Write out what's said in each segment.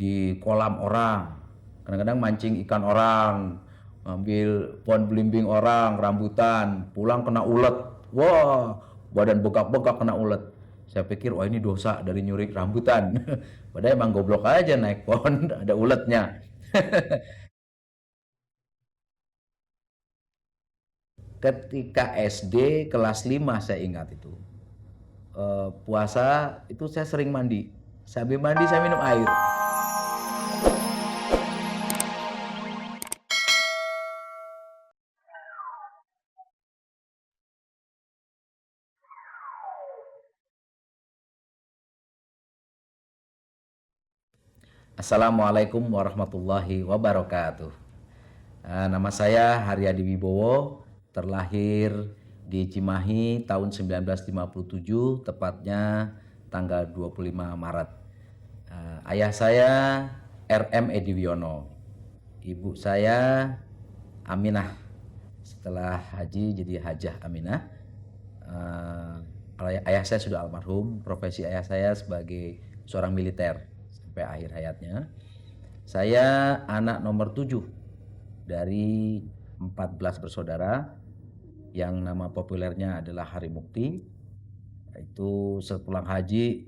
di kolam orang, kadang-kadang mancing ikan orang, ambil pohon belimbing orang, rambutan, pulang kena ulet. Wah, badan bengkak-bengkak kena ulet. Saya pikir, wah ini dosa dari nyuri rambutan. Padahal emang goblok aja naik pohon, ada uletnya. Ketika SD kelas 5 saya ingat itu. Puasa itu saya sering mandi. Sambil mandi saya minum air. Assalamualaikum warahmatullahi wabarakatuh. Nama saya Haryadi Wibowo, terlahir di Cimahi tahun 1957, tepatnya tanggal 25 Maret. Ayah saya RM Ediwiono, ibu saya Aminah. Setelah haji jadi Hajah Aminah. Ayah saya sudah almarhum, profesi ayah saya sebagai seorang militer sampai akhir hayatnya. Saya anak nomor 7 dari 14 bersaudara, yang nama populernya adalah Hari Mukti. Itu sepulang haji,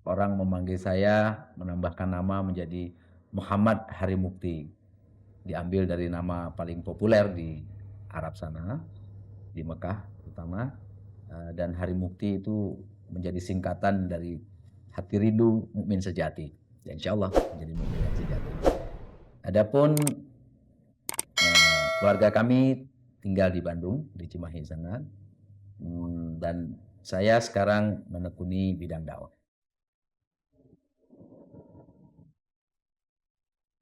orang memanggil saya, menambahkan nama menjadi Muhammad Hari Mukti. Diambil dari nama paling populer di Arab sana, di Mekah terutama. Dan Hari Mukti itu menjadi singkatan dari hati rindu mukmin sejati. Ya, insya Allah menjadi mukmin yang sejati. Adapun keluarga kami tinggal di Bandung, di Cimahi sana. Dan saya sekarang menekuni bidang dakwah.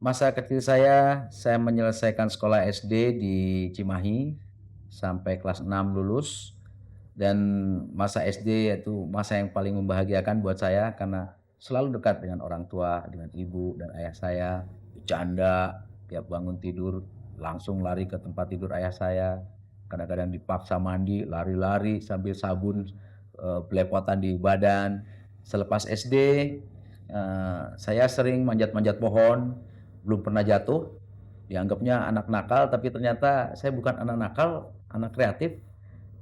Masa kecil saya menyelesaikan sekolah SD di Cimahi sampai kelas 6 lulus. Dan masa SD itu masa yang paling membahagiakan buat saya karena selalu dekat dengan orang tua, dengan ibu dan ayah saya. Bercanda, tiap bangun tidur langsung lari ke tempat tidur ayah saya. Kadang-kadang dipaksa mandi, lari-lari sambil sabun belepotan di badan. Selepas SD, saya sering manjat-manjat pohon, belum pernah jatuh. Dianggapnya anak nakal, tapi ternyata saya bukan anak nakal, anak kreatif.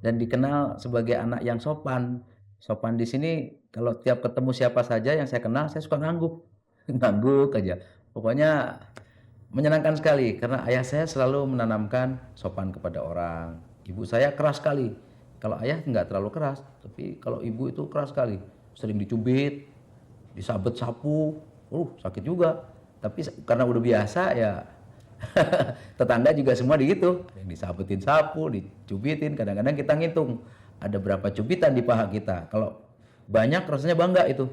Dan dikenal sebagai anak yang sopan. Sopan di sini kalau tiap ketemu siapa saja yang saya kenal, saya suka ngangguk. Ngangguk aja. Pokoknya menyenangkan sekali karena ayah saya selalu menanamkan sopan kepada orang. Ibu saya keras sekali. Kalau ayah nggak terlalu keras, tapi kalau ibu itu keras sekali. Sering dicubit, disabet sapu, sakit juga. Tapi karena udah biasa ya, tetangga juga semua gitu, yang disabetin sapu, dicubitin. Kadang-kadang kita ngitung ada berapa cubitan di paha kita. Kalau banyak rasanya bangga itu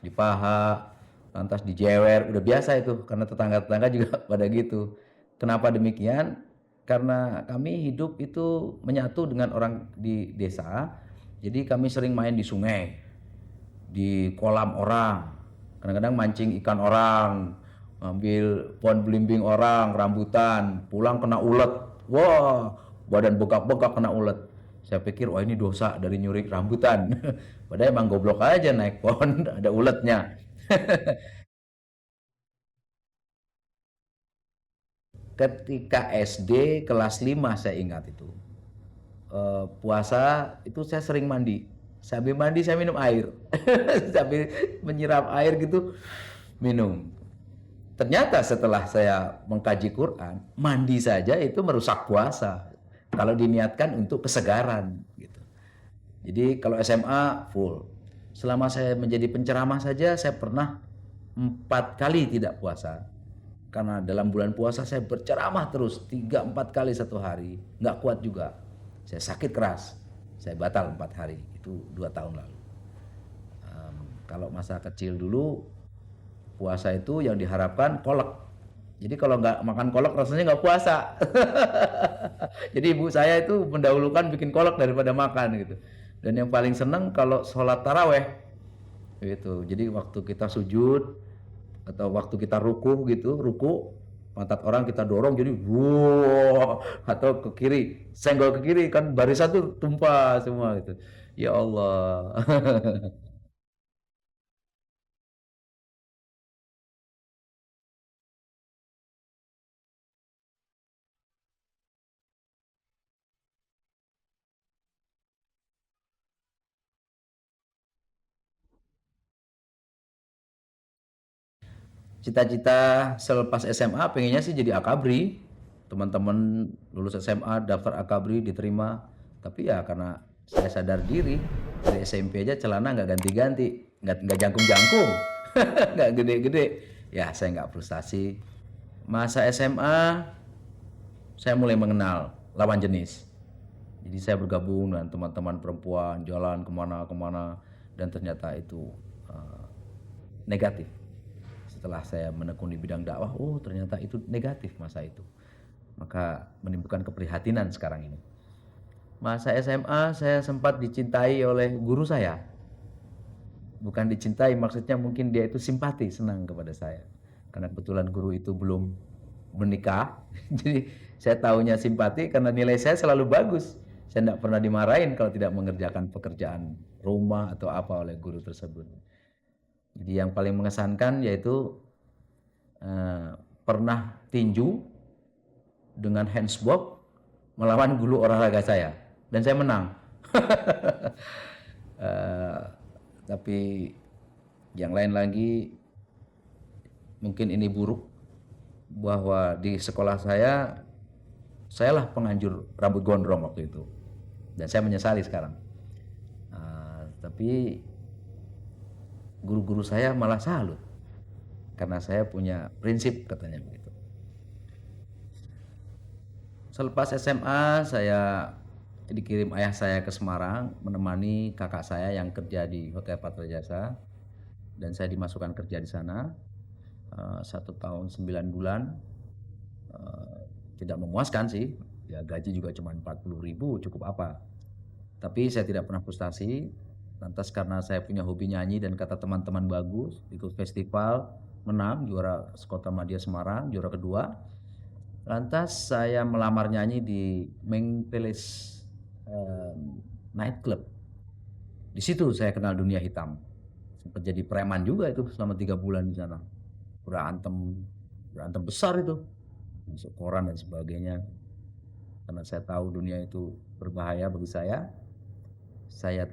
di paha, lantas dijewer, udah biasa itu karena tetangga-tetangga juga pada gitu. Kenapa demikian? Karena kami hidup itu menyatu dengan orang di desa. Jadi kami sering main di sungai, di kolam orang, kadang-kadang mancing ikan orang, ambil pohon belimbing orang, rambutan, pulang kena ulet. Wah, badan bengkak-bengkak kena ulet. Saya pikir, wah ini dosa dari nyuri rambutan. Padahal emang goblok aja naik pohon, ada uletnya. Ketika SD kelas 5 saya ingat itu. Puasa itu saya sering mandi. Sambil mandi saya minum air. Sambil menyiram air gitu, minum. Ternyata setelah saya mengkaji Quran, mandi saja itu merusak puasa. Kalau diniatkan untuk kesegaran gitu. Jadi kalau SMA full. Selama saya menjadi penceramah saja saya pernah 4 kali tidak puasa. Karena dalam bulan puasa saya berceramah terus 3-4 kali satu hari. Nggak kuat juga. Saya sakit keras. Saya batal 4 hari. Itu 2 tahun lalu. Kalau masa kecil dulu puasa itu yang diharapkan kolak. Jadi kalau nggak makan kolak rasanya nggak puasa. Jadi ibu saya itu mendahulukan bikin kolak daripada makan gitu. Dan yang paling seneng kalau sholat taraweh gitu. Jadi waktu kita sujud atau waktu kita ruku gitu, ruku pantat orang kita dorong jadi wow, atau ke kiri, senggol ke kiri kan barisan tuh tumpah semua gitu. Ya Allah. cita-cita selepas SMA pengennya sih jadi akabri. Teman-teman lulus SMA daftar akabri diterima. Tapi ya karena saya sadar diri dari SMP aja celana nggak ganti-ganti, nggak jangkung-jangkung, nggak gede-gede. Ya saya nggak frustasi. Masa SMA saya mulai mengenal lawan jenis. Jadi saya bergabung dengan teman-teman perempuan, jalan kemana-kemana, dan ternyata itu negatif. Setelah saya menekuni bidang dakwah, oh ternyata itu negatif masa itu. Maka menimbulkan keprihatinan sekarang ini. Masa SMA saya sempat dicintai oleh guru saya. Bukan dicintai, maksudnya mungkin dia itu simpati, senang kepada saya. Karena kebetulan guru itu belum menikah. Jadi saya tahunya simpati karena nilai saya selalu bagus. Saya tidak pernah dimarahin kalau tidak mengerjakan pekerjaan rumah atau apa oleh guru tersebut. Jadi yang paling mengesankan yaitu pernah tinju dengan handsbox melawan guru olahraga saya dan saya menang. Tapi yang lain lagi mungkin ini buruk, bahwa di sekolah sayalah penganjur rambut gondrong waktu itu dan saya menyesali sekarang. Tapi guru-guru saya malah salut karena saya punya prinsip, katanya begitu. Selepas SMA saya dikirim ayah saya ke Semarang menemani kakak saya yang kerja di Hotel Patra Jasa, dan saya dimasukkan kerja di sana 1 tahun 9 bulan. Tidak memuaskan sih, ya gaji juga cuma 40.000, cukup apa. Tapi saya tidak pernah frustasi. Lantas karena saya punya hobi nyanyi dan kata teman-teman bagus, ikut festival, menang, juara Skota Madya Semarang, juara kedua. Lantas saya melamar nyanyi di Meng Palace Night Club. Di situ saya kenal dunia hitam. Sempat jadi preman juga itu selama 3 bulan di sana. Berantem besar itu, masuk koran dan sebagainya. Karena saya tahu dunia itu berbahaya bagi saya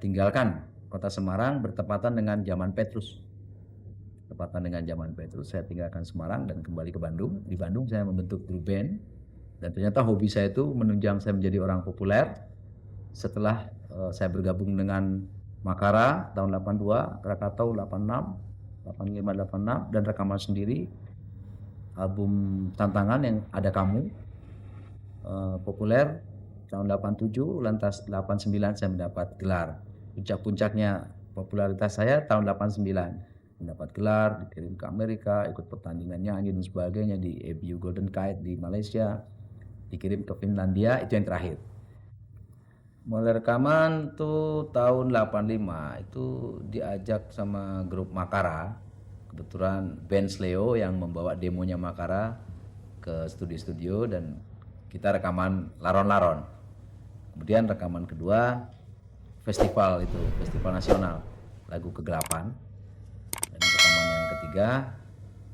tinggalkan kota Semarang bertepatan dengan zaman Petrus. Saya tinggalkan Semarang dan kembali ke Bandung. Di Bandung saya membentuk grup band, dan ternyata hobi saya itu menunjang saya menjadi orang populer. Setelah saya bergabung dengan Makara tahun 82, Krakatau 86, 85, 86, dan rekaman sendiri album Tantangan yang Ada Kamu, populer tahun 87. Lantas 89 saya mendapat gelar. Puncak-puncaknya popularitas saya tahun 89, mendapat gelar, dikirim ke Amerika, ikut pertandingan nyanyi dan sebagainya di EBU Golden Kite di Malaysia, dikirim ke Finlandia, itu yang terakhir. Mulai rekaman tuh tahun 85 itu diajak sama grup Makara. Kebetulan band Sleo yang membawa demonya Makara ke studio-studio dan kita rekaman laron-laron. Kemudian rekaman kedua festival nasional lagu Kegelapan. Dan rekaman yang ketiga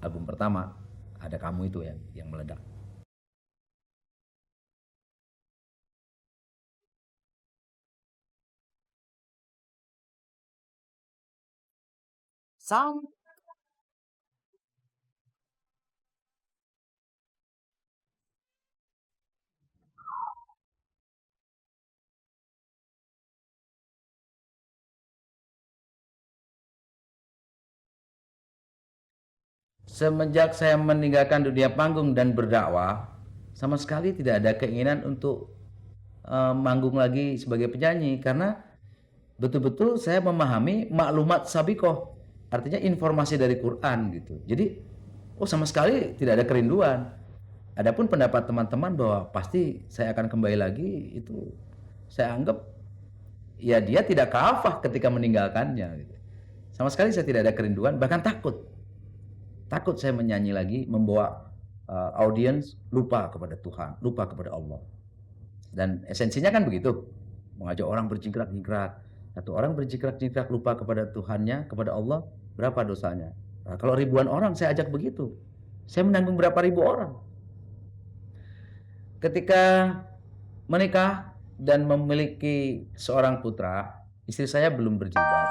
album pertama Ada Kamu itu yang meledak. Sound Semenjak saya meninggalkan dunia panggung dan berdakwah, sama sekali tidak ada keinginan untuk manggung lagi sebagai penyanyi, karena betul-betul saya memahami maklumat sabikoh, artinya informasi dari Quran gitu. Jadi, sama sekali tidak ada kerinduan. Adapun pendapat teman-teman bahwa pasti saya akan kembali lagi, itu saya anggap ya dia tidak kafah ketika meninggalkannya gitu. Sama sekali saya tidak ada kerinduan, bahkan takut saya menyanyi lagi, membawa audiens lupa kepada Tuhan, lupa kepada Allah. Dan esensinya kan begitu, mengajak orang berjingkrak-jingkrak. Satu orang berjingkrak-jingkrak lupa kepada Tuhannya, kepada Allah, berapa dosanya? Nah, kalau ribuan orang saya ajak begitu, saya menanggung berapa ribu orang. Ketika menikah dan memiliki seorang putra, istri saya belum berjilbab.